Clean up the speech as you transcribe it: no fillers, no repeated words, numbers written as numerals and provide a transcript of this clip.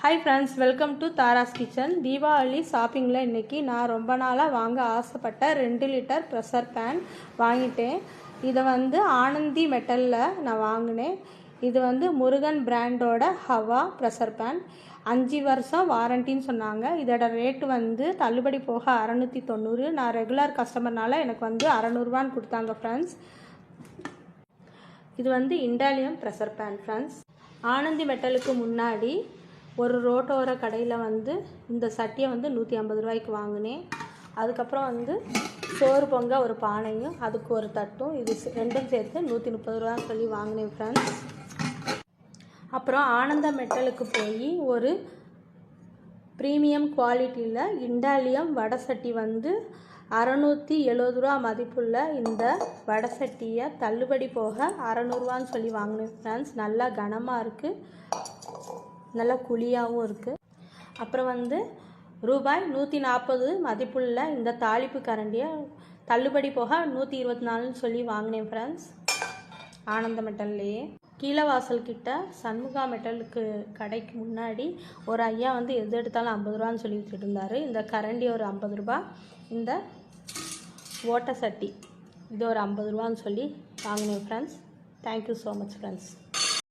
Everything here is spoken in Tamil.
Hi friends, welcome to Thara's kitchen. Deepavali ஷாப்பிங்கில் இன்றைக்கி நான் ரொம்ப நாளாக வாங்க ஆசைப்பட்ட 2 லிட்டர் ப்ரெஷர் பேன் வாங்கிட்டேன். இதை ஆனந்தி மெட்டலில் நான் வாங்கினேன். இது முருகன் பிராண்டோட ஹவா ப்ரெஷர் பேன். 5 வருஷம் வாரண்டின்னு சொன்னாங்க. இதோட ரேட்டு தள்ளுபடி போக 690. நான் ரெகுலர் கஸ்டமர்னால எனக்கு 600ரூவான்னு கொடுத்தாங்க ஃப்ரெண்ட்ஸ். இது Indalium pressure pan friends. Anandhi மெட்டலுக்கு முன்னாடி ஒரு ரோட்டோர கடையில் இந்த சட்டியை 150 ரூபாய்க்கு வாங்கினேன். அதுக்கப்புறம் சோறு பொங்க ஒரு பானையும் அதுக்கு ஒரு தட்டும், இது ரெண்டும் சேர்த்து 130 ரூபான்னு சொல்லி வாங்கினேன் ஃப்ரெண்ட்ஸ். அப்புறம் ஆனந்த மெட்டலுக்கு போய் ஒரு ப்ரீமியம் குவாலிட்டியில் இண்டாலியம் வடை சட்டி 670 ரூபா மதிப்புள்ள இந்த வடை சட்டியை தள்ளுபடி போக 600ரூவான்னு சொல்லி வாங்கினேன் ஃப்ரெண்ட்ஸ். நல்லா கனமாக இருக்குது, நல்லா குழியாகவும் இருக்குது. அப்புறம் ரூபாய் 140 மதிப்புள்ள இந்த தாளிப்பு கரண்டியை தள்ளுபடி போக 124ன்னு சொல்லி வாங்கினேன் ஃப்ரெண்ட்ஸ். ஆனந்த மெட்டல்லையே கீழவாசல் கிட்ட சண்முகா மெட்டலுக்கு கடைக்கு முன்னாடி ஒரு ஐயா எது எடுத்தாலும் 50 ரூபான்னு சொல்லி வச்சுட்டு இருந்தார். இந்த கரண்டி ஒரு 50 ரூபா, இந்த ஓட்டை சட்டி இது ஒரு 50 ரூபான்னு சொல்லி வாங்கினேன் friends. Thank you so much friends.